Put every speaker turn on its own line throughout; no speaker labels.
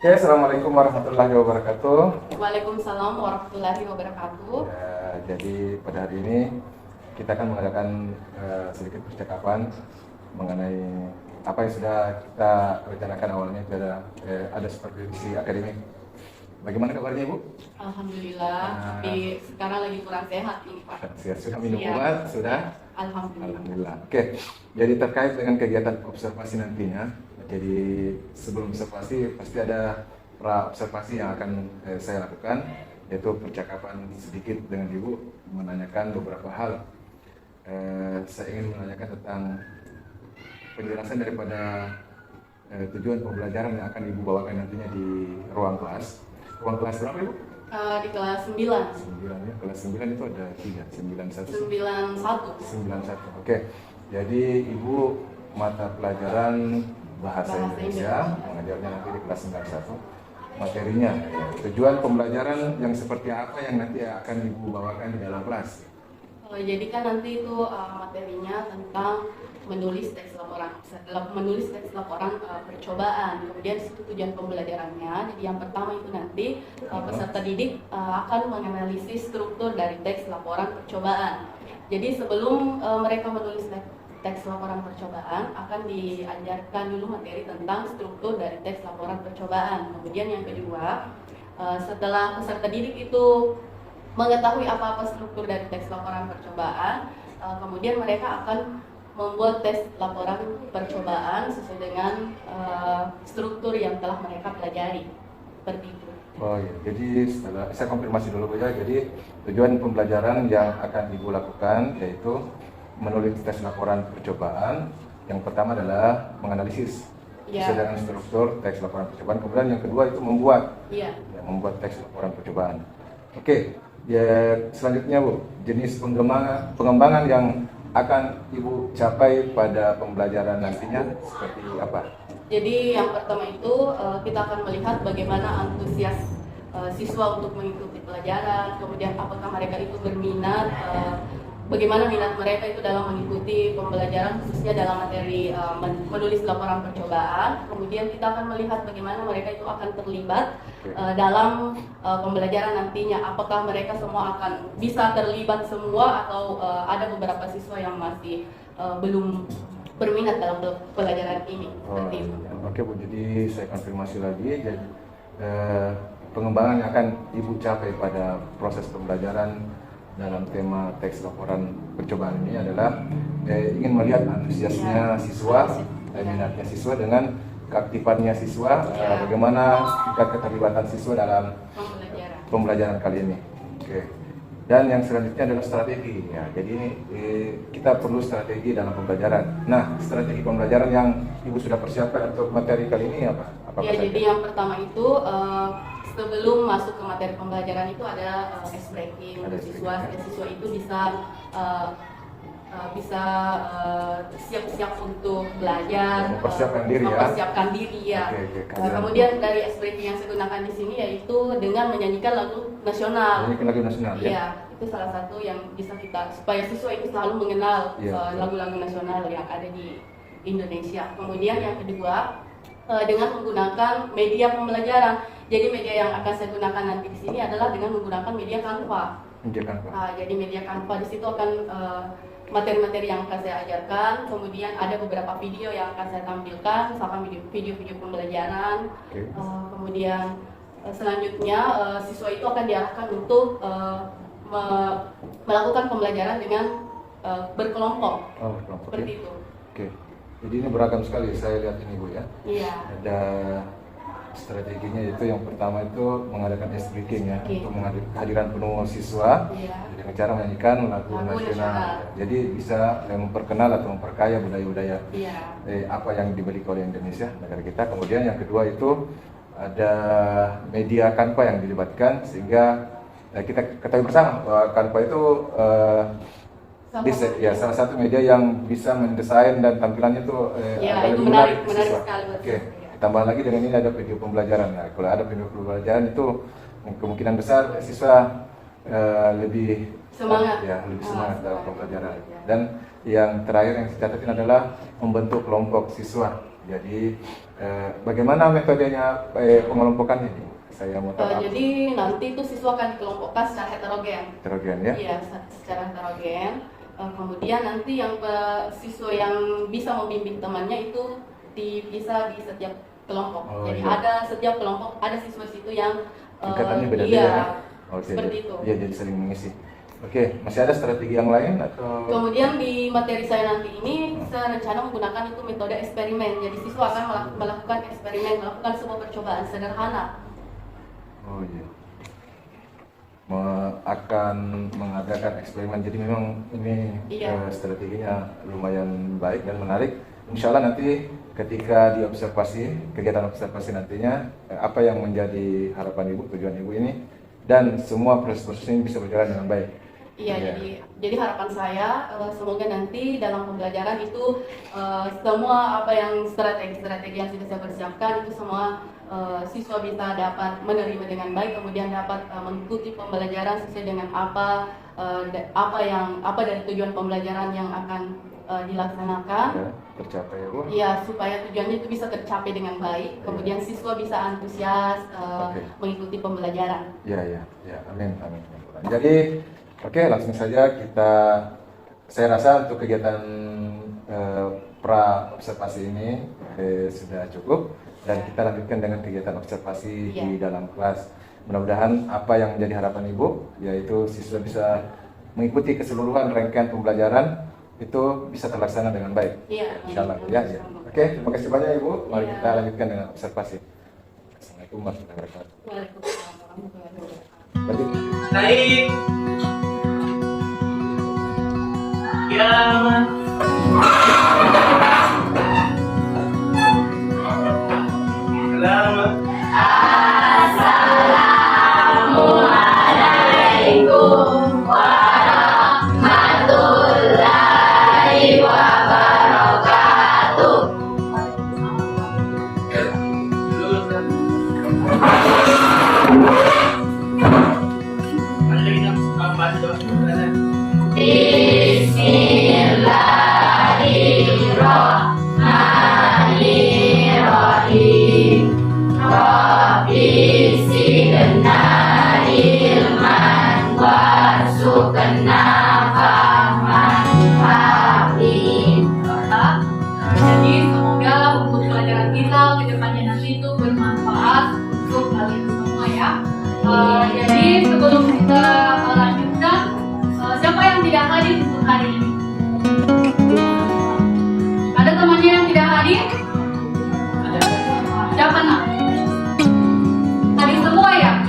Oke, Assalamualaikum warahmatullahi wabarakatuh.
Waalaikumsalam warahmatullahi wabarakatuh.
Ya, jadi pada hari ini kita akan mengadakan sedikit percakapan mengenai apa yang sudah kita rencanakan awalnya. Itu ada supervisi akademik. Bagaimana kabarnya Ibu?
Alhamdulillah, tapi sekarang lagi kurang sehat ini Pak.
Sudah minum
Iya.
obat? Sudah?
Alhamdulillah.
Alhamdulillah. Oke, jadi terkait dengan kegiatan observasi nantinya, jadi sebelum observasi pasti ada pra observasi yang akan saya lakukan, yaitu percakapan sedikit dengan Ibu menanyakan beberapa hal. Saya ingin menanyakan tentang penjelasan daripada tujuan pembelajaran yang akan Ibu bawakan nantinya di ruang kelas. Ruang kelas berapa Ibu?
Di kelas 9.
9 ya. Kelas 9 itu ada 3, 91.
91.
91. Oke. Jadi Ibu mata pelajaran bahasa Indonesia mengajarnya nanti di kelas 91. Materinya, tujuan pembelajaran yang seperti apa yang nanti akan Ibu bawakan di dalam kelas?
Jadi kan nanti itu materinya tentang menulis teks laporan percobaan. Kemudian itu tujuan pembelajarannya. Jadi yang pertama itu nanti peserta didik akan menganalisis struktur dari teks laporan percobaan. Jadi sebelum mereka menulis teks laporan percobaan, akan diajarkan dulu materi tentang struktur dari teks laporan percobaan. Kemudian yang kedua, setelah peserta didik itu mengetahui apa-apa struktur dari teks laporan percobaan, kemudian mereka akan membuat tes laporan percobaan sesuai dengan struktur yang telah mereka pelajari. Seperti itu.
Oh iya, jadi setelah saya konfirmasi dulu Bu ya. Jadi tujuan pembelajaran yang akan Ibu lakukan yaitu menulis tes laporan percobaan. Yang pertama adalah menganalisis sesuai dengan struktur teks laporan percobaan. Kemudian yang kedua itu membuat teks laporan percobaan. Oke, ya selanjutnya Bu, jenis pengembangan yang akan Ibu capai pada pembelajaran nantinya seperti apa?
Jadi yang pertama itu kita akan melihat bagaimana antusias siswa untuk mengikuti pelajaran, kemudian apakah mereka itu berminat, bagaimana minat mereka itu dalam mengikuti pembelajaran khususnya dalam materi menulis laporan percobaan. Kemudian kita akan melihat bagaimana mereka itu akan terlibat dalam pembelajaran nantinya. Apakah mereka semua akan bisa terlibat semua atau ada beberapa siswa yang masih belum berminat dalam pelajaran ini.
Oke Bu, jadi saya konfirmasi lagi. Jadi pengembangan yang akan Ibu capai pada proses pembelajaran dalam tema teks laporan percobaan ini adalah ingin melihat antusiasnya siswa, minatnya siswa dengan keaktifannya siswa, bagaimana tingkat keterlibatan siswa dalam pembelajaran kali ini. Oke. Dan yang selanjutnya adalah strategi. Ya, jadi ini kita perlu strategi dalam pembelajaran. Nah, strategi pembelajaran yang Ibu sudah persiapkan untuk materi kali ini apa?
Jadi yang pertama itu sebelum masuk ke materi pembelajaran itu ada ice breaking untuk siswa itu bisa siap-siap untuk belajar, mempersiapkan diri ya. Kemudian dari ice breaking yang saya gunakan di sini yaitu dengan menyanyikan lagu nasional. Iya, itu salah satu yang bisa kita supaya siswa itu selalu mengenal lagu-lagu nasional yang ada di Indonesia. Kemudian yang kedua dengan menggunakan media pembelajaran. Jadi media yang akan saya gunakan nanti di sini adalah dengan menggunakan media Canva. Jadi media Canva di situ akan materi-materi yang akan saya ajarkan. Kemudian ada beberapa video yang akan saya tampilkan, misalkan video-video pembelajaran. Kemudian selanjutnya siswa itu akan diarahkan untuk melakukan pembelajaran dengan berkelompok. Seperti itu.
Oke. Jadi ini beragam sekali, saya lihat ini Bu ya.
Iya.
Ada strateginya, itu yang pertama itu mengadakan ice breaking ya, untuk kehadiran penuh siswa dengan cara menyanyikan lagu nasional. Jadi bisa memperkenal atau memperkaya budaya-budaya apa yang dimiliki oleh Indonesia, negara kita. Kemudian yang kedua itu ada media Canva yang dilibatkan, sehingga kita ketahui bersama bahwa Canva itu salah satu media yang bisa mendesain dan tampilannya itu
itu menarik sekali.
Oke. Tambah lagi dengan ini ada video pembelajaran. Nah, kalau ada video pembelajaran itu kemungkinan besar siswa lebih
semangat
dalam pembelajaran. Dan yang terakhir yang saya catatin adalah membentuk kelompok siswa. Jadi bagaimana metodenya pengelompokan ini? Saya mau tahu.
Jadi nanti itu siswa akan dikelompokkan secara heterogen.
Heterogen ya?
Iya, secara heterogen. Kemudian nanti yang siswa yang bisa membimbing temannya itu dipisah di setiap kelompok. Jadi ada setiap kelompok ada siswa situ yang
tingkatannya beda-beda.
Iya,
okay,
seperti itu.
Iya, jadi saling mengisi. Oke, masih ada strategi yang lain atau?
Kemudian di materi saya nanti ini saya rencana menggunakan itu metode eksperimen. Jadi siswa akan melakukan eksperimen, melakukan sebuah percobaan sederhana.
Oh iya. Akan mengadakan eksperimen. Jadi memang ini strateginya lumayan baik dan menarik. Insya Allah nanti ketika diobservasi, kegiatan observasi nantinya apa yang menjadi harapan Ibu, tujuan Ibu ini, dan semua proses-proses ini bisa berjalan dengan baik.
Iya, jadi harapan saya semoga nanti dalam pembelajaran itu semua apa yang strategi-strategi yang sudah saya persiapkan itu semua siswa bisa dapat menerima dengan baik, kemudian dapat mengikuti pembelajaran sesuai dengan apa dari tujuan pembelajaran yang akan dilaksanakan.
Ya, tercapai ya Bu?
Iya, supaya tujuannya itu bisa tercapai dengan baik, kemudian siswa bisa antusias mengikuti pembelajaran.
Ya, amin. Jadi langsung saja saya rasa untuk kegiatan pra observasi ini sudah cukup, dan kita lanjutkan dengan kegiatan observasi di dalam kelas. Mudah-mudahan apa yang menjadi harapan Ibu, yaitu siswa bisa mengikuti keseluruhan rangkaian pembelajaran itu bisa terlaksana dengan baik.
Iya.
Insyaallah. Ya. Oke, terima kasih banyak Ibu. Mari kita lanjutkan dengan observasi. Assalamualaikum warahmatullahi wabarakatuh.
Waalaikumsalam warahmatullahi wabarakatuh.
Baik. Selamat.
Assalamualaikum warahmatullahi wabarakatuh. Bismillahirrahmanirrahim. Rabbi zidna ilman warzuqna fahman fahim. Jadi semoga buku pelajaran kita ke depannya nanti itu bermanfaat untuk kalian semua ya. Jadi sebelum kita lanjutkan, siapa yang tidak hadir untuk hari ini? Ada temannya yang tidak hadir? Siapa nak? Hadir semua ya?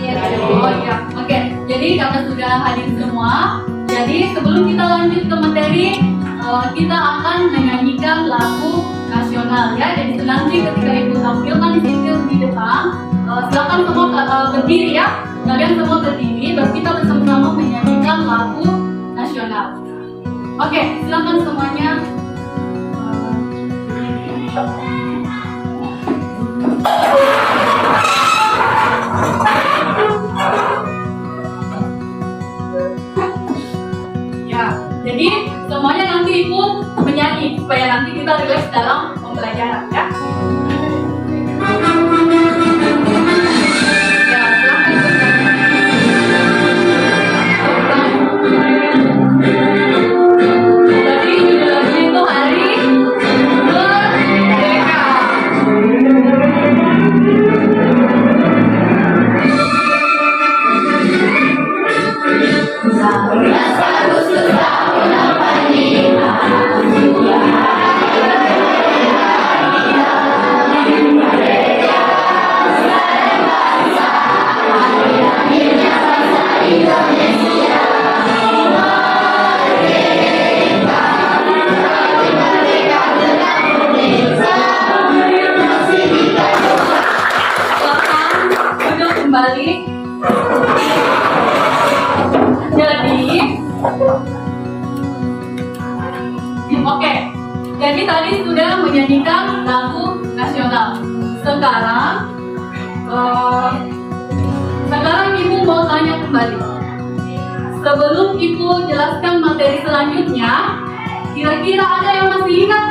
Oh iya. Oke. Jadi karena sudah hadir semua, jadi sebelum kita lanjut ke materi, kita akan menyanyikan lagu nasional ya. Jadi nanti ketika Ibu tampilkan di situ di depan, silakan semua berdiri ya. Kalian semua berdiri, baru kita bersama-sama menyanyikan lagu nasional. Oke, silakan semuanya. Ya, jadi semuanya nanti ikut menyanyi supaya nanti kita rileks dalam pembelajaran ya. Jadi tadi sudah menyanyikan lagu nasional. Sekarang Ibu mau tanya kembali. Sebelum Ibu jelaskan materi selanjutnya, kira-kira ada yang masih ingat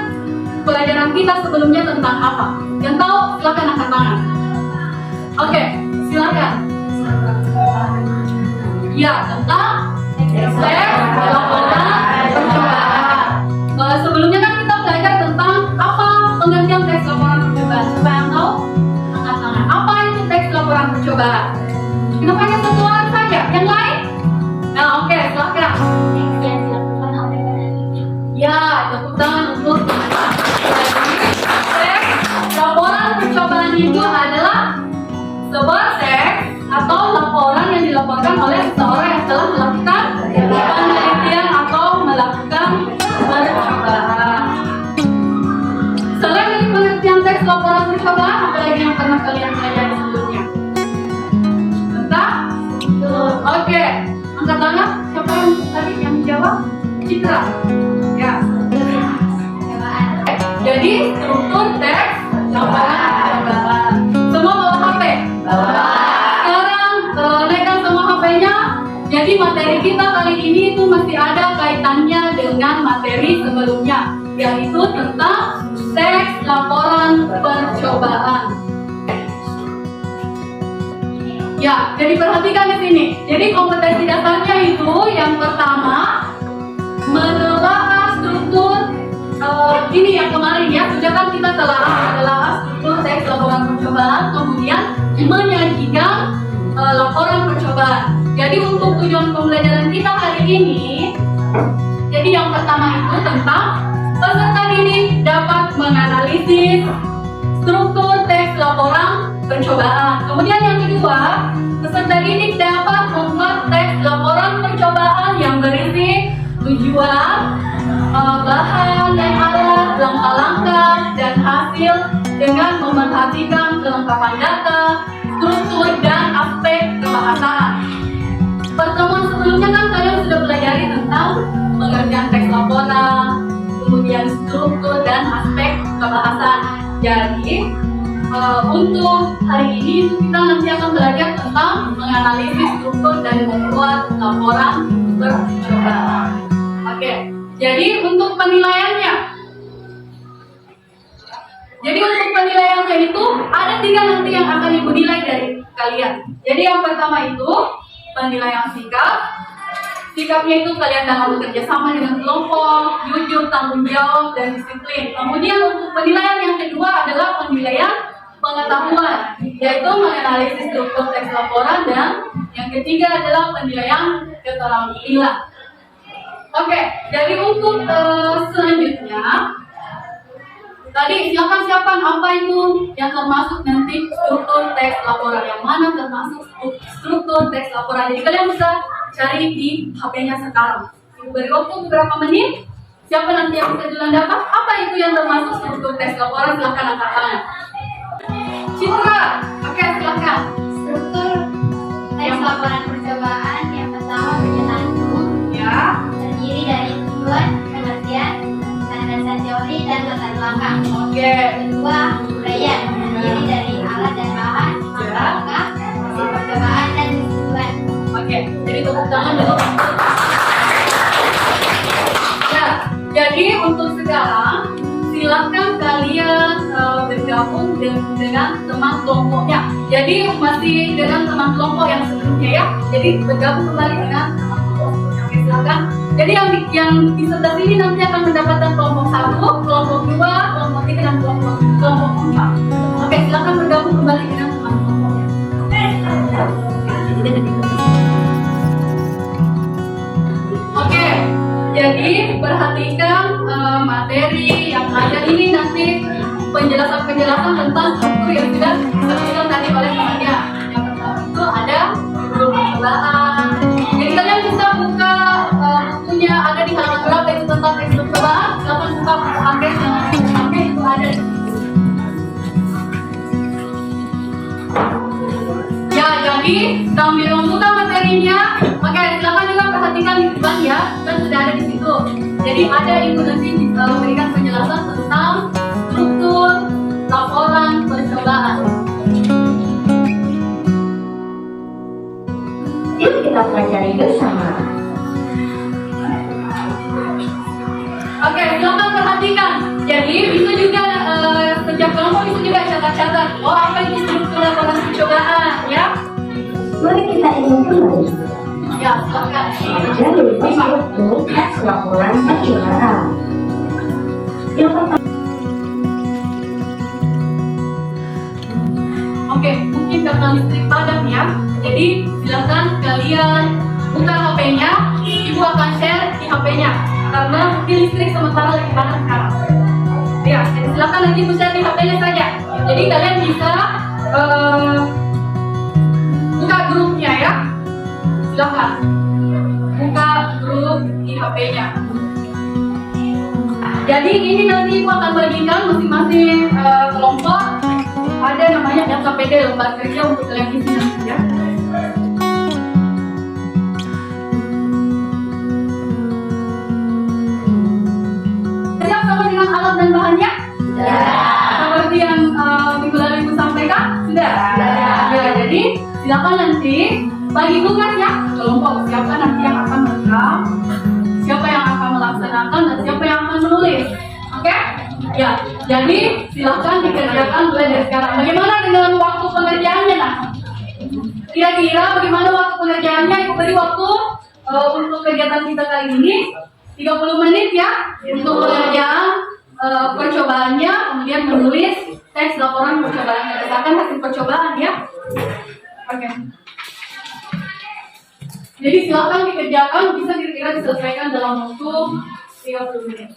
pelajaran kita sebelumnya tentang apa? Yang tahu silakan angkat tangan. Oke, silakan. Ya, tentang teks laporan percobaan. Sebelumnya kan kita belajar tentang apa pengertian teks laporan percobaan. Siapa yang tahu? Angkat tangan. Apa itu teks laporan percobaan? Kenapa hanya satu orang saja? Yang lain? Nah, oke, silakan. Ya, tepuk tangan untuk teks laporan percobaan itu adalah sebuah teks atau laporan yang dilaporkan oleh seseorang yang telah melakukan penelitian atau melakukan percobaan. Selain dari pengertian teks laporan percobaan, apa lagi yang pernah kalian pelajari sebelumnya? Bentar? Oke, angkat tangan. Siapa yang tadi yang jawab? Citra. Ya. Jadi struktur teks laporan percobaan. Semua bawa HP? Sekarang naikkan semua HP-nya. Jadi materi kita kali ini itu masih ada kaitannya dengan materi sebelumnya, yaitu tentang teks laporan percobaan. Ya, jadi perhatikan di sini. Jadi kompetensi dasarnya itu yang pertama menelaah struktur ini yang kemarin ya, sudah kan kita telah struktur teks laporan percobaan, kemudian menyajikan laporan percobaan. Jadi untuk tujuan pembelajaran kita hari ini, jadi yang pertama itu tentang peserta didik dapat menganalisis struktur teks laporan percobaan. Kemudian yang kedua, peserta didik dapat membuat teks laporan percobaan yang berisi tujuan, bahan dan alat, langkah-langkah dan hasil dengan memerhatikan kelengkapan data, struktur dan aspek kebahasaan. Pertemuan sebelumnya kan kalian sudah pelajari tentang pengertian teks laporan, kemudian struktur dan aspek kebahasaan. Jadi untuk hari ini itu kita nanti akan belajar tentang menganalisis struktur dan membuat laporan percobaan. Oke, jadi untuk penilaiannya. Jadi untuk penilaiannya itu ada 3 nanti yang akan ibu nilai dari kalian. Jadi yang pertama itu penilaian sikap. Sikapnya itu kalian dalam bekerja sama dengan kelompok, jujur, tanggung jawab, dan disiplin. Kemudian untuk penilaian yang kedua adalah penilaian pengetahuan, yaitu menganalisis struktur teks laporan, dan yang ketiga adalah penilaian keterampilan. Oke, jadi untuk selanjutnya, tadi silakan apa itu yang termasuk nanti struktur teks laporan, yang mana termasuk struktur teks laporan. Jadi kalian bisa cari di HP-nya sekarang. Beri waktu beberapa menit. Siapa nanti yang bisa duluan dapat? Apa itu yang termasuk struktur teks laporan? Silakan angkat tangan. Citra, oke silakan.
Struktur teks laporan percobaan yang pertama berjenjang,
Ya.
terdiri dari tujuan, pengertian, landasan teori dan latar belakang.
Oke.
Kedua, uraian, terdiri dari alat dan bahan, langkah-langkah, hasil percobaan dan tujuan.
Oke, jadi tepuk tangan dulu. Ya, jadi untuk sekarang silakan kalian bergabung dengan teman kelompoknya. Jadi masih dengan teman kelompok yang sebelumnya ya. Jadi bergabung kembali dengan teman kelompok. Oke, silakan. Jadi yang di sebelah sini nanti akan mendapatkan kelompok 1, kelompok 2, kelompok 3 dan kelompok 4. Oke, silakan bergabung kembali dengan teman kelompoknya. Oke, jadi perhatikan materi yang ada ini nanti penjelasan tentang struktur yang sudah disebutkan tadi oleh temannya. Yang pertama itu ada struktur percobaan. Jadi kalian bisa buka bukunya, ada di halaman berapa itu tentang teks percobaan. Silakan buka angket itu ada. Ya, jadi sambil membuka materinya, oke, silakan juga perhatikan di depan ya, kan sudah ada di situ. Jadi ada ibu nanti memberikan penjelasan tentang struktur laporan percobaan.
Yuk kita pelajari bersama.
Oke, silakan perhatikan. Jadi Jadi bisa juga setiap kelompok bisa juga catat-catat. Oh, apa ini struktur laporan percobaan ya?
Mari kita ingin kembali.
Ya, silakan.
Jadi struktur teks laporan percobaan. Yang pertama.
Oke, mungkin karena listrik padam ya. Jadi silakan kalian buka HP-nya, ibu akan share di HP-nya karena di listrik sementara lagi padam sekarang. Ya, jadi silakan nanti ibu share di HP-nya saja. Jadi kalian bisa buka grupnya ya. Silakan buka grup di HP-nya. Jadi ini nanti ibu akan bagikan masing-masing kelompok. Ada namanya LKPD, lembar kerja untuk kalian isi nanti ya. Siap sama dengan alat dan bahannya? Seperti yang minggu lalu ibu sampaikan? Sudah? Ya, jadi silakan nanti bagi tugas ya kelompok, siapa nanti yang akan merekam, siapa yang akan melaksanakan, dan siapa yang akan menulis. Oke? Ya, jadi silakan dikerjakan mulai dari sekarang. Bagaimana dengan waktu pengerjaannya nah? Kira-kira bagaimana waktu pengerjaannya? Ibu beri waktu untuk kegiatan kita kali ini 30 menit ya untuk pengerjaan percobaannya, kemudian menulis teks laporan percobaan berdasarkan hasil percobaan ya. Oke. Jadi silakan dikerjakan, bisa kira-kira diselesaikan dalam waktu 30 menit.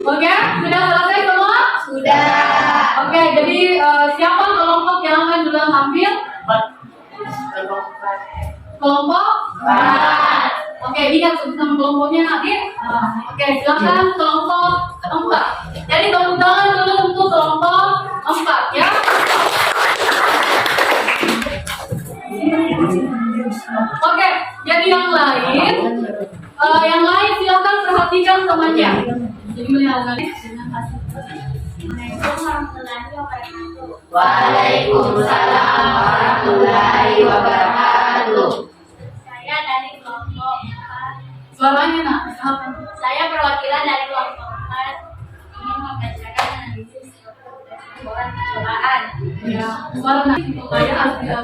Oke, sudah selesai semua?
Sudah.
Oke, jadi siapa kelompok yang akan duluan tampil? Kelompok? Oke, ingat sama kelompoknya nanti. Oke, silakan kelompok 4. Jadi tepuk tangan dulu untuk kelompok 4 ya. Oke, jadi yang lain silakan namanya. Jadi melihat dengan hasil.
Assalamualaikum warahmatullahi wabarakatuh.
Waalaikumsalam warahmatullahi wabarakatuh.
Saya dari kelompok 4.
Suaranya nak.
Saya perwakilan dari kelompok 4 ingin membacakan analisis laporan percobaan.
Ya, suara nak.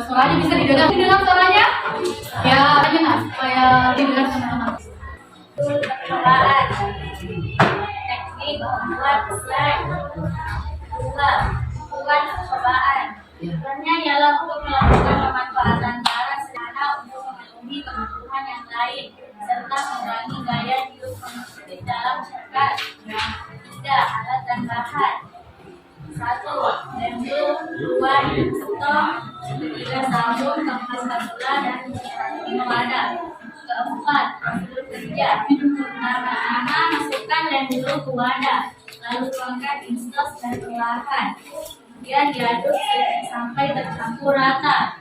Suaranya bisa didengar. Didengar suaranya? Ya, aja nak supaya didengar teman-teman.
Percobaan. Teknik membuat slide. 2. Lakukan percobaan. Perannya ialah untuk melakukan pemanfaatan barang sederhana untuk memenuhi kebutuhan yang lain serta mengurangi gaya hidup konsumtif dalam masyarakat. 3. Alat dan bahan. 1. Lembut. 2. Stop. 3. Sabun, kertas spatula, dan 5 wadah. 4. Hasil kerja. Pertama, masukkan lem dulu ke wadah, lalu tuangkan instos dan perlahan. Kemudian diaduk sampai tercampur rata.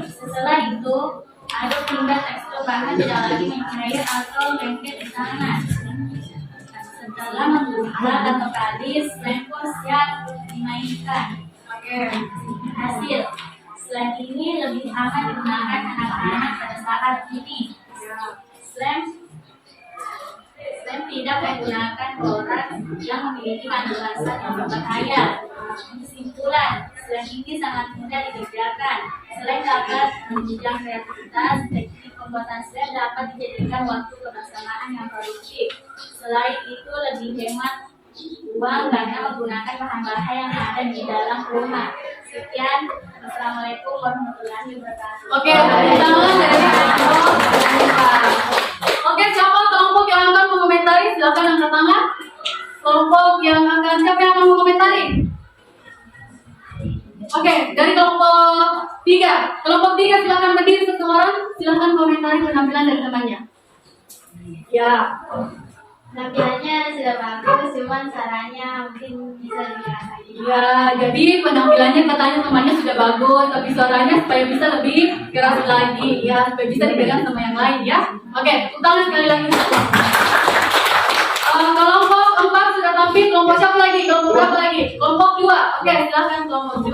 Setelah itu, aduk hingga tekstur bahan tidak lagi mencair atau lengket di tangan. Setelah membuka atau kalis, lem pun siap dimainkan. Hasil. Slam ini lebih aman digunakan anak-anak pada saat ini. Slam tidak menggunakan borax yang memiliki kandungan zat yang berbahaya. Kesimpulan, slam ini sangat mudah dikerjakan. Selain dapat menunjang kreativitas, teknik pembuatan slam dapat dijadikan waktu kebersamaan yang produktif. Selain itu, lebih hemat uang karena menggunakan bahan-bahan yang ada di dalam rumah. Sekian, Assalamualaikum warahmatullahi wabarakatuh.
Oke, tepuk tangan dari kelompok. Oke, siapa kelompok yang akan mengomentari? Silakan angkat tangan. Kelompok yang akan siapa yang akan mengomentari? Oke, dari kelompok 3. Kelompok 3 silakan berdiri satu orang. Silakan komentari penampilan dari temannya. Ya.
Penampilannya sudah bagus, cuman caranya mungkin bisa dilihat lagi.
Ya, jadi penampilannya katanya temannya sudah bagus, tapi suaranya supaya bisa lebih keras lagi, ya, supaya bisa dipegang sama yang lain, ya. Oke, ulangan sekali lagi. Kelompok 4 sudah tampil, kelompok siapa lagi? Kelompok berapa lagi? Kelompok 2. Oke, silakan kelompok 2.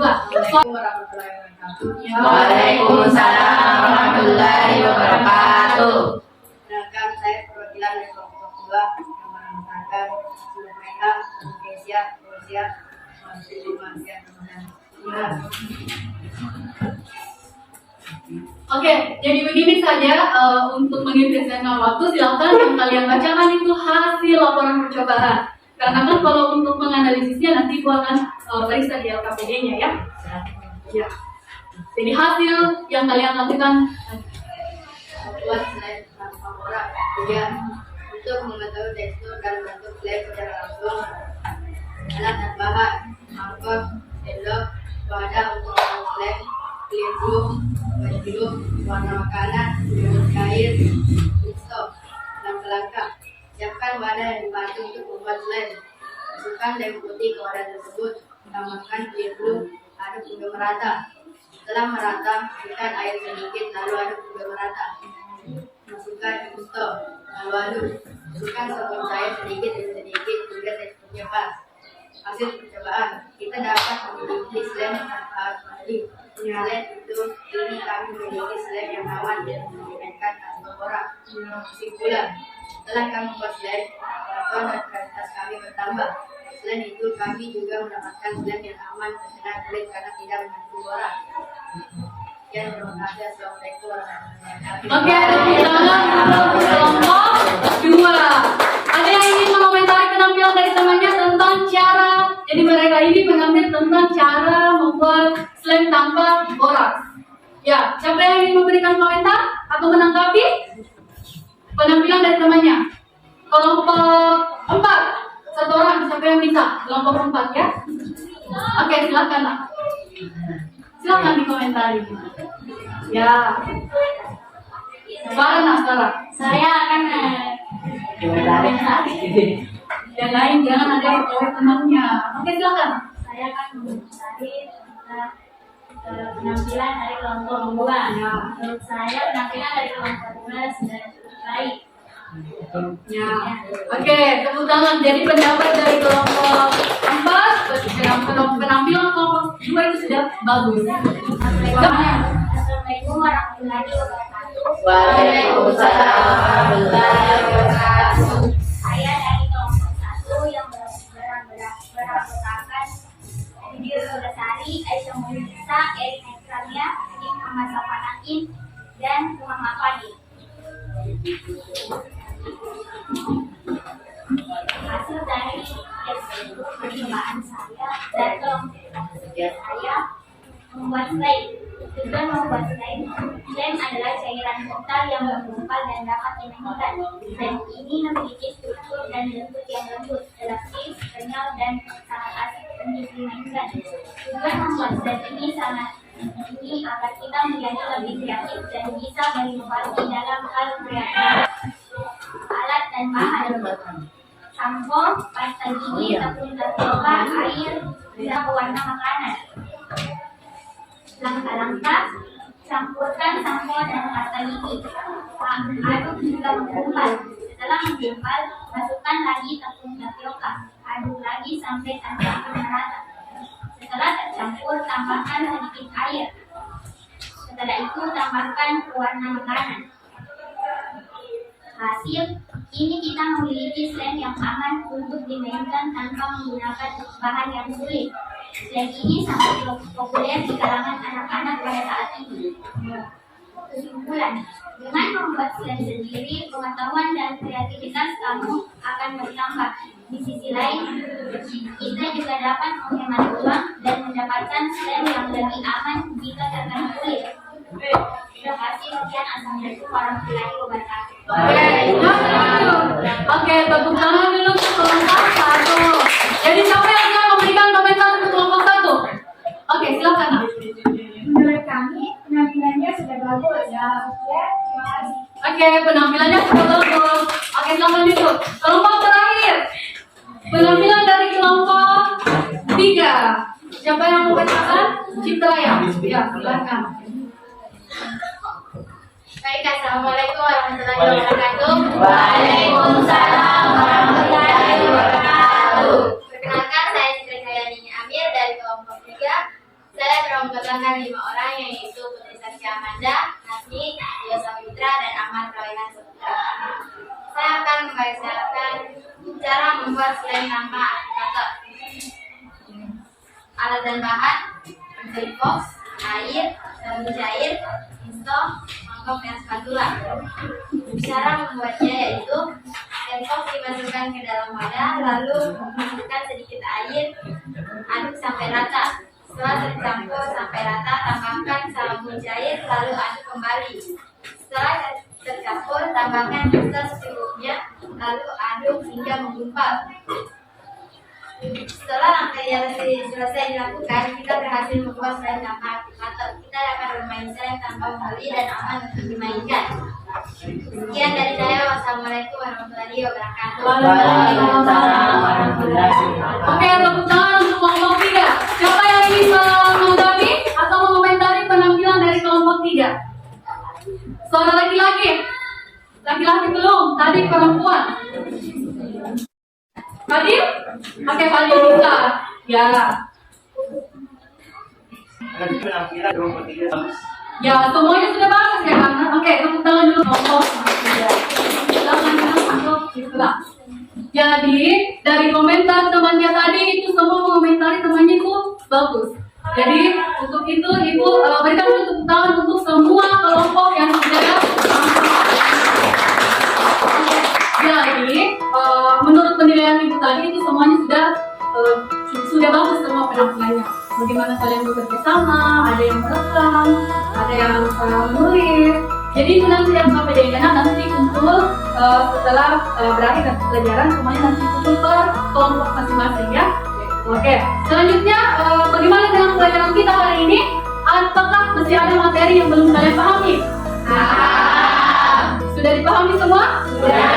Waalaikumsalam warahmatullahi wabarakatuh.
Sedangkan saya perwakilan dari kelompok 2 yang menamakan Sumatera, Indonesia, Rusia, Malaysia, dan
Oke, jadi begini saja untuk mengefisienkan waktu, silakan yang kalian bacakan itu hasil laporan percobaan. Karena kan kalau untuk menganalisisnya nanti gua akan periksa di LKPD-nya ya. Ya. Jadi hasil yang kalian lakukan
buat slide tanpa borak. Untuk mengetahui tekstur dan bentuk slide secara langsung, alat dan bahan, mangkok, sendok, wadah untuk membuat slide, pelindung, baju, warna makanan, cair, stop, dan pelengkap. Siapkan wadah yang dibantu untuk membuat slide. Masukkan lem putih ke wadah tersebut, tambahkan pelindung, aduk hingga merata. Setelah merata, berikan air sedikit, lalu aduk hingga merata. Masukkan stop, lalu aduk. Masukkan sabun cair sedikit demi sedikit hingga teksturnya pas. Hasil percobaan, kita dapat memiliki slime tanpa harus mandi. Slime itu ini kami memiliki slime yang aman dan menggunakan tanpa borak. Kesimpulan, setelah kami membuat slime, keraton dan kreativitas kami bertambah. Selain itu, kami juga mendapatkan slime yang aman terkena kulit karena tidak mengandung borak. Ya, terima kasih. Assalamualaikum warahmatullahi wabarakatuh.
Oke, kelompok 2. Ada yang ingin mengomentari penampilan dari temannya tentang cara, jadi mereka ini mengambil tentang cara membuat slime tanpa borak. Ya, siapa yang ingin memberikan komentar atau menanggapi penampilan dari temannya? Kelompok 4. Satu orang, siapa yang bisa? Kelompok 4 ya. Oke, silakan Nak. Silakan dikomentari. Ya. Suara Nak, suara.
Saya akan
Yang lain jangan ada yang oleh temannya. Oke, silakan.
saya akan mengomentari tentang penampilan dari kelompok 2. Menurut saya penampilan dari kelompok 2 sudah cukup baik.
Ya, oke, tepuk tangan. Jadi pendapat dari kelompok 4, penampilan kelompok 2 itu sudah bagus.
Assalamualaikum warahmatullahi wabarakatuh.
Waalaikumsalam warahmatullahi wabarakatuh.
Saya dari kelompok 1 yang beranggotakan Diri Sari, Aisyah Mulisa, Erik Nekramia, Adik Muhammad Safanakin, dan Muhammad Fadil. Hasil dari percobaan saya dan kelompok saya membuat slide. Tujuan membuat slide adalah cairan mental yang menggumpal dan dapat dinyanyikan. Slide ini memiliki struktur dan bentuk yang lembut, elastis, kenyal, dan sangat asik untuk dimainkan. Tujuan membuat slide ini agar kita menjadi lebih kreatif dan bisa berinovasi dalam hal kreatif. Alat dan bahan: sampo, pasta gigi, tepung tapioka, air, dan pewarna makanan. Langkah-langkah: campurkan sampo dan pasta gigi. Aduk hingga menggumpal. Setelah menggumpal, masukkan lagi tepung tapioka. Aduk lagi sampai tercampur merata. Setelah tercampur, tambahkan sedikit air. Setelah itu, tambahkan pewarna makanan. Hasil, ini kita memiliki slime yang aman untuk dimainkan tanpa menggunakan bahan yang sulit. Slime ini sangat populer di kalangan anak-anak pada saat ini. Kesimpulan, dengan membuat slime sendiri, pengetahuan dan kreativitas kamu akan bertambah. Di sisi lain, kita juga dapat menghemat uang dan mendapatkan slime yang lebih aman jika terkena kulit. Terima kasih. Assalamualaikum warahmatullahi wabarakatuh.
Oke, tepuk tangan dulu untuk kelompok 1. Jadi siapa yang akan memberikan komentar untuk kelompok 1? Oke, silakan.
Menurut kami penampilannya sudah bagus ya. Ya, terima kasih.
Oke, penampilannya sudah bagus. Oke, silakan itu. Kelompok terakhir. Penampilan dari kelompok 3. Siapa yang membacakan? Citra ya? Ya, silakan.
Baik, assalamualaikum warahmatullahi wabarakatuh.
Waalaikumsalam warahmatullahi wabarakatuh.
Perkenalkan, saya Citra Hayani Amir dari kelompok 3. Saya beranggotakan 5 orang, yaitu Putri Saskia Amanda, Nasmi, Dia Sawitra, dan Ahmad Rawihan Saputra. Saya akan membacakan cara membuat slime tanpa aplikator. Alat dan bahan: pensil box, air, sabun cair, install, mangkok, dan spatula. Cara membuatnya yaitu sendok dimasukkan ke dalam wadah, lalu masukkan sedikit air, aduk sampai rata. Setelah tercampur sampai rata, tambahkan sabun cair, lalu aduk kembali. Setelah tercampur, tambahkan pasta secukupnya, lalu aduk hingga menggumpal. Setelah rangkaian selesai dilakukan, kita berhasil membuat slime tanpa aplikator. Kita dapat bermain slime tanpa membeli dan aman untuk dimainkan. Sekian dari saya. Wassalamualaikum warahmatullahi wabarakatuh.
Waalaikumsalam warahmatullahi wabarakatuh.
Oke, tepuk tangan untuk kelompok 3. Siapa yang bisa menanggapi atau mengomentari penampilan dari kelompok 3? Suara laki-laki. Laki-laki belum, tadi perempuan. Fadil? Oke, Fadil bisa. Ya. Ya, semuanya sudah bagus ya kan? Oke, tepuk tangan dulu kelompok 3. Silakan untuk Citra. Jadi, dari komentar temannya tadi itu semua mengomentari temannya itu bagus. Jadi, untuk itu Ibu berikan tepuk tangan untuk semua kelompok yang sudah jadi, menurut penilaian Ibu tadi itu semuanya sudah bagus semua penampilannya. Bagaimana kalian bekerja sama, ada yang merekam, ada yang menulis. Jadi itu nanti yang sampai dengan nanti kumpul setelah berakhir pelajaran semuanya nanti kumpul per kelompok masing-masing ya. Oke, selanjutnya bagaimana dengan pelajaran kita hari ini? Apakah masih ada materi yang belum kalian pahami? Sudah dipahami semua? Sudah.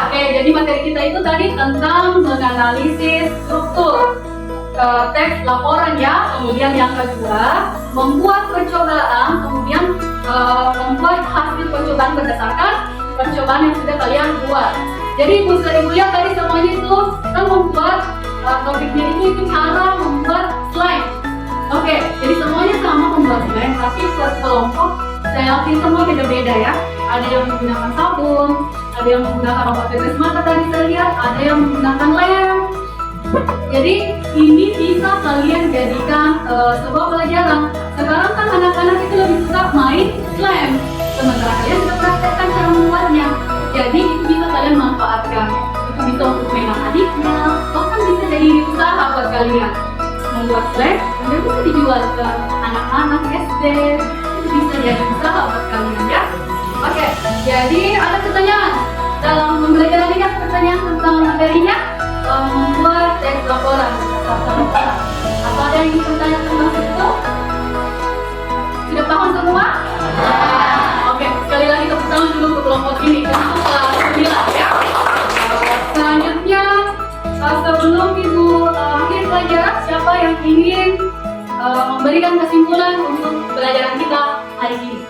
Oke, jadi materi kita itu tadi tentang menganalisis struktur teks laporan ya. Kemudian yang kedua, membuat percobaan, kemudian membuat hasil percobaan berdasarkan percobaan yang sudah kalian buat. Jadi ibu sudah lihat tadi semuanya itu kan membuat topiknya itu cara membuat slime. Oke, jadi semuanya sama membuat slime, tapi per kelompok saya yakin semua beda-beda ya. Ada yang menggunakan sabun, ada yang menggunakan obat tetes mata tadi saya lihat, ada yang menggunakan lem. Jadi ini bisa kalian jadikan sebuah pelajaran. Sekarang kan anak-anak itu lebih suka main slime, sementara kalian sudah praktekkan cara membuatnya. Jadi itu bisa kalian manfaatkan. Itu bisa untuk mainan adiknya, bahkan bisa jadi usaha buat kalian. Membuat slime, kemudian bisa dijual ke anak-anak SD. Itu bisa jadi usaha buat kalian ya. Oke, jadi ada pertanyaan dalam pembelajaran ini, pertanyaan tentang materinya. Membuat teks laporan apa ada yang ingin bertanya tentang itu? Sudah paham semua? Oke, sekali lagi tepuk tangan dulu untuk kelompok ini untuk kelas 9 ya. Selanjutnya sebelum ibu akhir pelajaran, siapa yang ingin memberikan kesimpulan untuk pelajaran kita hari ini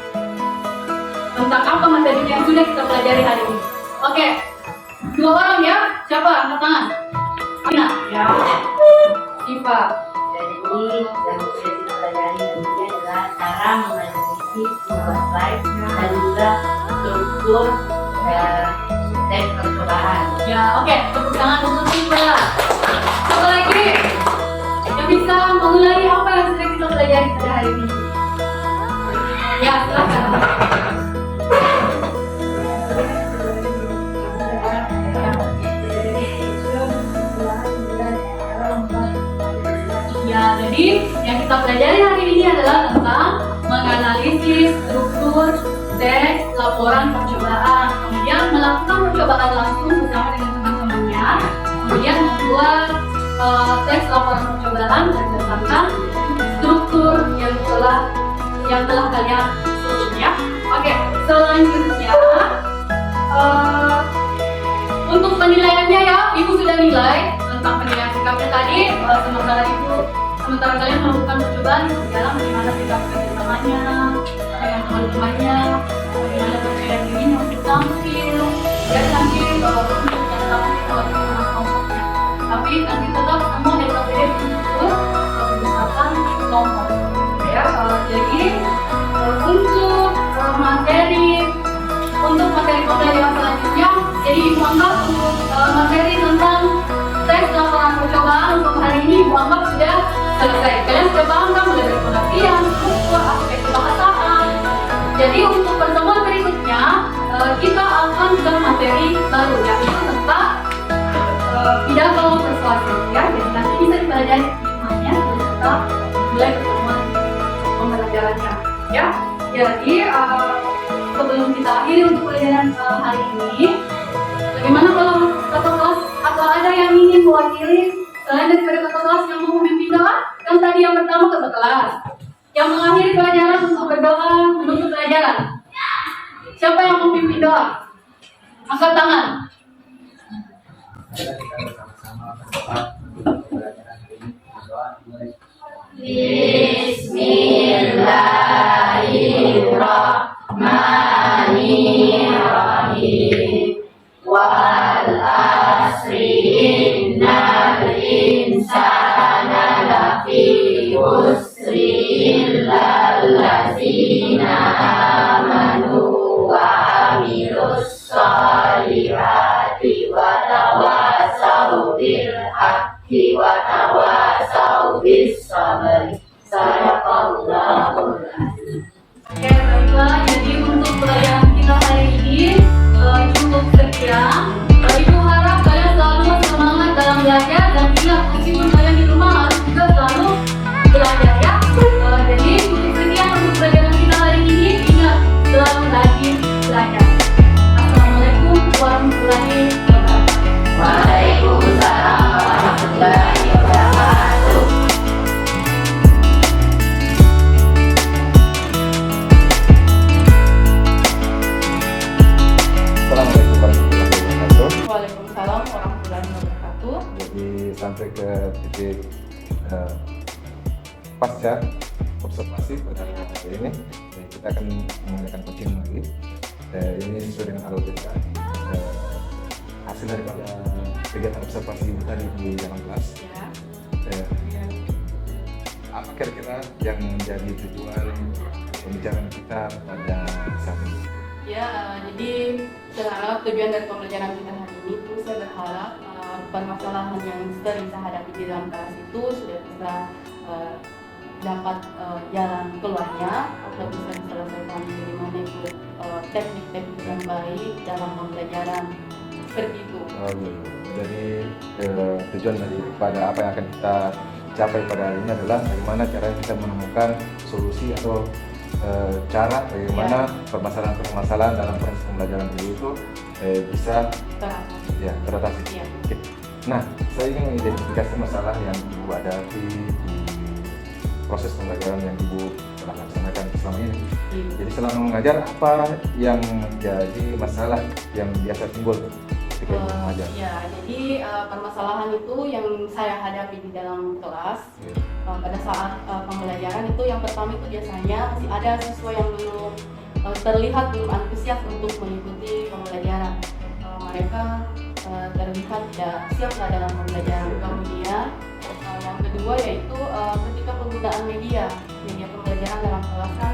tentang apa materi yang sudah kita pelajari hari ini? Oke, 2 orang ya. Siapa? Angkat tangan. Ina, ya. Siva.
Jadi yang sudah kita pelajari ini adalah cara menganalisis sebuah slide dan juga struktur teks percobaan.
Ya, oke. Tepuk tangan untuk Siva. Satu lagi yang bisa mengulangi apa yang sudah kita pelajari pada hari ini. Ya, silakan. Ya, jadi yang kita pelajari hari ini adalah tentang menganalisis struktur teks laporan percobaan, kemudian melakukan percobaan langsung bersama dengan teman-temannya, kemudian membuat teks laporan percobaan berdasarkan struktur yang telah kalian susun ya. Oke, selanjutnya untuk penilaiannya ya, ibu sudah nilai tentang penilaian sikapnya tadi. Sementara kalian melakukan percobaan dalam bagaimana sikap kerjasamanya dengan teman-temannya, bagaimana percaya dirinya untuk tampil, dan nanti untuk tampil kelompoknya. Tapi nanti tetap semua dari untuk berdasarkan kelompok. Ya, jadi untuk materi pembelajaran selanjutnya, jadi ibu anggap untuk materi tentang teks laporan percobaan untuk hari ini ibu anggap sudah selesai. Kalian sudah paham kan mulai dari pengertian, struktur, aspek kebahasaan. Jadi untuk pertemuan berikutnya kita akan ke materi baru yaitu tentang pidato persuasif ya. Jadi nanti bisa dipelajari semuanya sebelum kita mulai pertemuan pembelajarannya ya. Jadi sebelum kita akhiri untuk pelajaran hari ini, bagaimana kalau kakak kelas atau ada yang ingin mewakili selain daripada kakak kelas yang mau memimpin doa? Yang tadi yang pertama kakak kelas yang mengakhiri pelajaran untuk berdoa menutup pelajaran. Siapa yang mau memimpin doa? Angkat tangan.
Bismillahirrahmanirrahim. Wal asri innal insana lafi khusri illal ladzina amanu wa amilus sholihati wa tawassaw bil haqqi wa tawassaw bis sabri. Sadaqallahul azim.
Oke, baiklah. Jadi untuk pelajaran kita hari ini cukup sekian. Ibu harap kalian selalu semangat dalam belajar dan ingat meskipun kalian di rumah harus juga selalu belajar ya. Jadi cukup sekian untuk pelajaran kita hari ini. Ingat selalu rajin belajar. Assalamualaikum warahmatullahi wabarakatuh.
Waalaikumsalam warahmatullahi wabarakatuh.
Assalamualaikum warahmatullahi wabarakatuh.
Waalaikumsalam warahmatullahi wabarakatuh.
Jadi sampai ke titik pasca observasi pada hari ini, jadi kita akan mengadakan coaching lagi. Ini sesuai dengan ALOTK, hasil daripada kegiatan observasi ibu tadi di dalam kelas.
Ya.
Apa kira-kira yang menjadi tujuan pembicaraan kita pada saat ini?
Ya, jadi berharap tujuan dari pembelajaran kita hari ini itu saya berharap permasalahan yang sering saya hadapi di dalam kelas itu sudah bisa dapat jalan keluarnya atau bisa diselesaikan dengan ikut teknik-teknik yang baik dalam pembelajaran seperti itu.
Jadi tujuan daripada apa yang akan kita capai pada hari ini adalah bagaimana cara kita menemukan solusi atau cara bagaimana permasalahan-permasalahan dalam proses pembelajaran itu bisa teratasi.
Ya.
Oke. Nah, saya ingin mengidentifikasi masalah yang Ibu hadapi di proses pembelajaran yang Ibu telah laksanakan selama ini. Jadi selama mengajar, apa yang menjadi masalah yang biasa timbul ketika Ibu mengajar?
Ya, jadi permasalahan itu yang saya hadapi di dalam kelas pada saat pembelajaran itu yang pertama itu biasanya masih ada siswa yang belum terlihat belum antusias untuk mengikuti pembelajaran. Mereka terlihat tidak siap dalam pembelajaran. Kemudian yang kedua yaitu ketika penggunaan media pembelajaran dalam kelas kan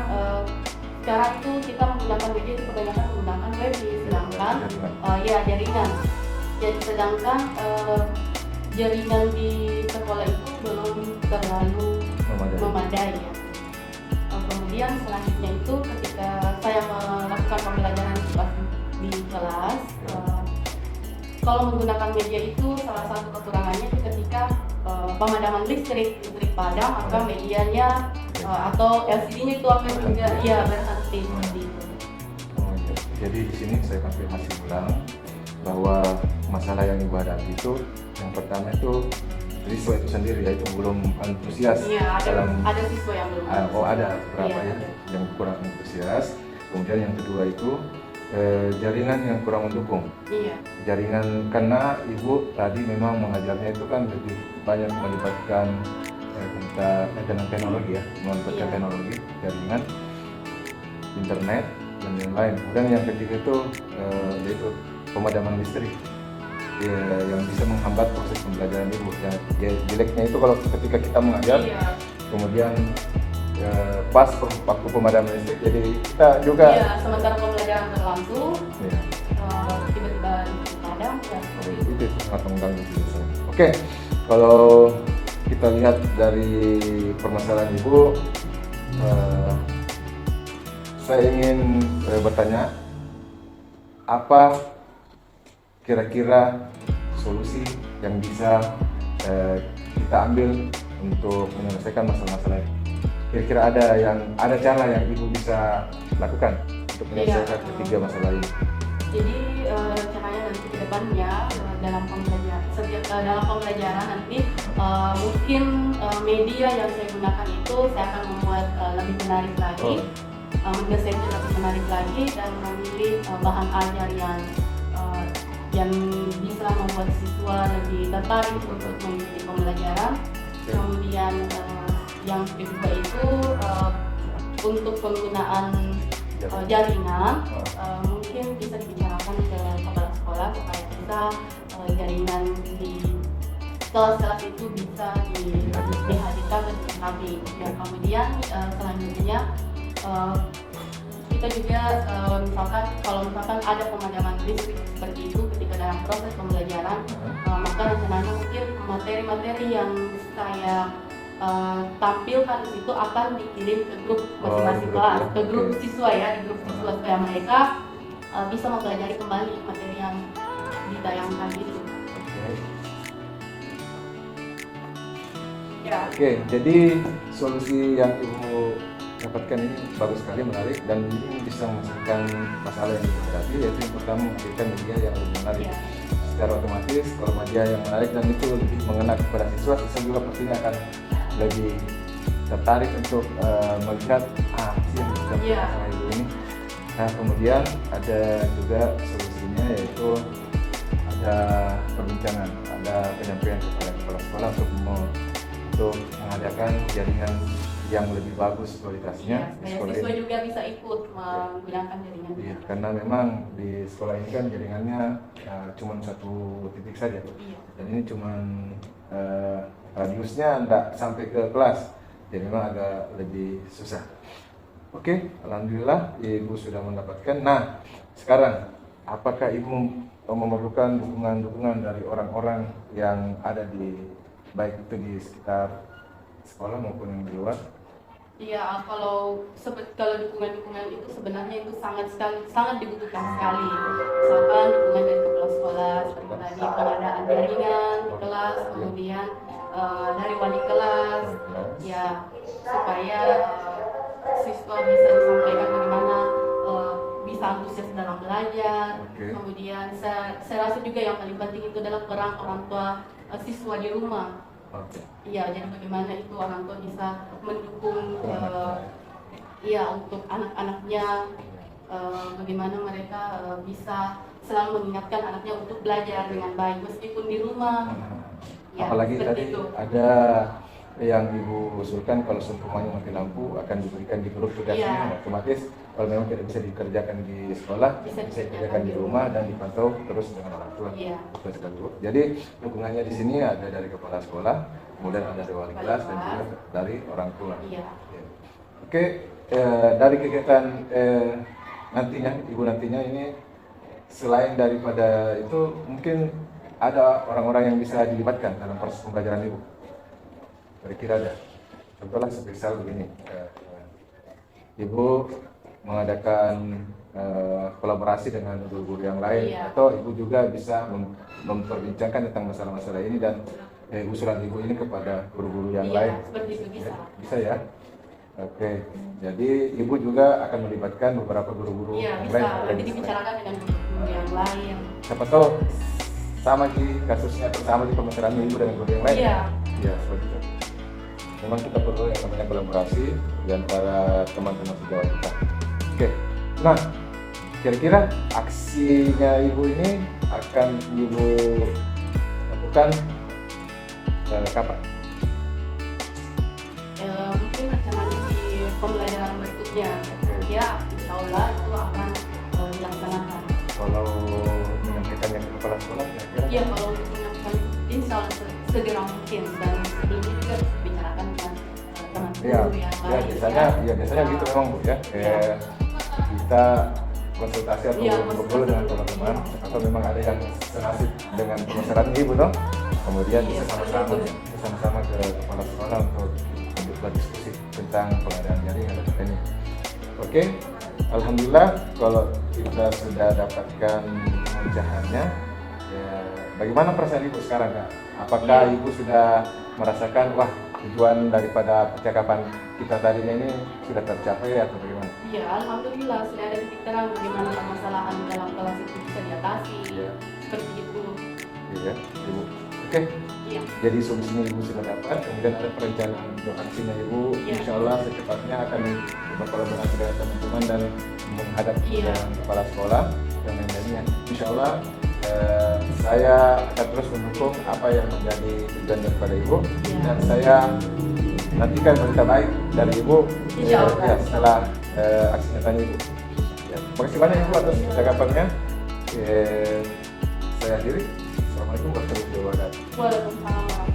sekarang itu kita menggunakan media itu kebanyakan menggunakan web, sedangkan jaringan. Jadi sedangkan jaringan di sekolah itu belum terlalu memadai ya. Kemudian selanjutnya itu ketika saya melakukan pembelajaran di kelas, kalau menggunakan media itu salah satu kekurangannya itu ketika pemadaman listrik padam, maka medianya atau LCD-nya itu akan juga berhenti seperti itu.
Jadi di sini saya konfirmasi ulang bahwa masalah yang Ibu hadapi itu yang pertama itu siswa itu sendiri yaitu belum antusias
ada siswa yang belum
ada berapa yang kurang antusias. Kemudian yang kedua itu jaringan yang kurang mendukung. Jaringan karena Ibu tadi memang mengajarnya itu kan lebih banyak melibatkan dengan teknologi melibatkan teknologi, jaringan, internet dan lain-lain. Kemudian yang ketiga itu yaitu pemadaman listrik yang bisa menghambat proses pembelajaran Ibu. Jeleknya itu kalau ketika kita mengajar, kemudian pas waktu pemadaman listrik, jadi kita juga
sementara pembelajaran berlangsung tiba-tiba padam
itu sangat mengganggu juga. Oke, kalau kita lihat dari permasalahan Ibu, saya ingin bertanya, apa kira-kira solusi yang bisa kita ambil untuk menyelesaikan masalah-masalah ini? Kira-kira ada cara yang Ibu bisa lakukan untuk menyelesaikan ketiga masalah ini?
Jadi caranya nanti ke depannya dalam pembelajaran nanti mungkin media yang saya gunakan itu saya akan membuat lebih menarik lagi, mendesainnya lebih menarik lagi dan memilih bahan ajar yang bisa membuat siswa lebih tertarik untuk mengikuti pembelajaran. Kemudian yang kedua itu untuk penggunaan jaringan mungkin bisa dibicarakan ke kepala sekolah supaya bisa jaringan di kelas-kelas itu bisa dihadirkan lebih rapi. Dan kemudian selanjutnya kita juga kalau misalkan ada pemadaman listrik seperti itu ketika dalam proses pembelajaran, maka rencananya mungkin materi-materi yang saya tampilkan di situ akan dikirim ke grup masing-masing kelas, ke grup siswa di grup siswa supaya mereka bisa mempelajari kembali materi yang ditayangkan itu.
Oke, jadi solusi yang Ibu dapatkan ini bagus sekali, menarik, dan ini bisa menghasilkan masalah yang dihadapi, yaitu yang pertama menghasilkan media yang lebih menarik. Secara otomatis kalau media yang menarik dan itu lebih mengena kepada siswa juga pastinya akan lebih tertarik untuk melihat yang bisa sama Ibu ini. Nah, kemudian ada juga solusinya, yaitu ada perbincangan, ada penyampaian kepada kepala sekolah untuk mengadakan jaringan yang lebih bagus kualitasnya di
Supaya
sekolah
siswa
ini.
juga bisa ikut menggunakan jaringan.
Iya, karena memang di sekolah ini kan jaringannya cuma satu titik saja,
Iya.
dan ini cuma radiusnya tidak sampai ke kelas, jadi memang agak lebih susah. Oke, alhamdulillah Ibu sudah mendapatkan. Nah, sekarang apakah Ibu memerlukan dukungan-dukungan dari orang-orang yang ada di baik itu di sekitar sekolah maupun yang di luar?
Iya, kalau dukungan-dukungan itu sebenarnya itu sangat dibutuhkan sekali. Misalkan dukungan dari kepala sekolah, seperti tadi pengadaan jaringan di kelas, kemudian dari wali kelas, ya supaya siswa bisa disampaikan bagaimana bisa antusias dalam belajar. Kemudian saya rasa juga yang paling penting itu adalah peran orang tua siswa di rumah. Iya, jadi bagaimana itu orang tua bisa mendukung untuk anak-anaknya, bagaimana mereka bisa selalu mengingatkan anaknya untuk belajar dengan baik meskipun di rumah. Ya,
apalagi tadi
itu
ada yang Ibu usulkan kalau seumpamanya mati lampu akan diberikan di grup tugasnya, otomatis kalau memang tidak bisa dikerjakan di sekolah bisa dikerjakan di rumah dan dipantau terus dengan orang tua. Jadi dukungannya di sini ada dari kepala sekolah, kemudian ada dari wali kelas dan juga dari orang tua. Oke, dari kegiatan Ibu nantinya ini selain daripada itu mungkin ada orang-orang yang bisa dilibatkan dalam proses pembelajaran Ibu. Kira-kira ada. Contohnya semisal begini, Ibu mengadakan kolaborasi dengan guru-guru yang lain, atau Ibu juga bisa memperbincangkan tentang masalah-masalah ini dan usulan Ibu ini kepada guru-guru yang lain.
Seperti itu bisa.
Bisa ya? Oke, jadi Ibu juga akan melibatkan beberapa guru-guru yang lain.
Iya, bisa. Jadi dibicarakan dengan guru-guru yang lain.
Siapa tahu sama di kasusnya, sama di pembicaraan Ibu dengan guru yang lain. Iya, seperti itu. Memang kita perlu yang namanya kolaborasi di antara teman-teman sejawat kita. Oke, nah kira-kira aksinya Ibu ini akan Ibu lakukan kapan?
Mungkin akan di pembelajaran berikutnya. Ya, insya Allah itu akan dilaksanakan.
Kalau menyampaikan yang kepala sekolah kira-kira?
Iya, kalau untuk menyampaikan insya Allah segera mungkin, dan sebelumnya juga bicarakan dengan teman-teman yang lain.
Biasanya gitu memang Bu ya. Kita konsultasi atau ngobrol dengan teman-teman, atau memang ada yang senasib dengan pemasaran Ibu toh. Kemudian bisa sama-sama ke kepala sekolah untuk berdiskusi tentang pengadaan jaringan ini. Oke, alhamdulillah kalau kita sudah dapatkan pemecahannya. Bagaimana perasaan Ibu sekarang, Kak? Apakah Ibu sudah merasakan wah tujuan daripada percakapan kita tadinya ini sudah tercapai atau bagaimana?
Iya, alhamdulillah sudah ada titik terang bagaimana permasalahan dalam kelas itu bisa diatasi. Seperti itu.
Iya, Ibu. Oke.
Iya.
Jadi solusinya Ibu sudah dapat, kemudian ada perencanaan untuk aksinya Ibu. Insya Allah secepatnya akan berkolaborasi dengan teman-teman dan menghadap dengan kepala sekolah dan lain-lainnya. Insya Allah saya akan terus mendukung apa yang menjadi tujuan daripada Ibu, dan saya nantikan berita baik dari Ibu setelah aksi nyatanya Ibu. Terima kasih banyak Ibu atas tanggapannya. Saya akhiri. Assalamualaikum warahmatullahi wabarakatuh.
Waalaikumsalam.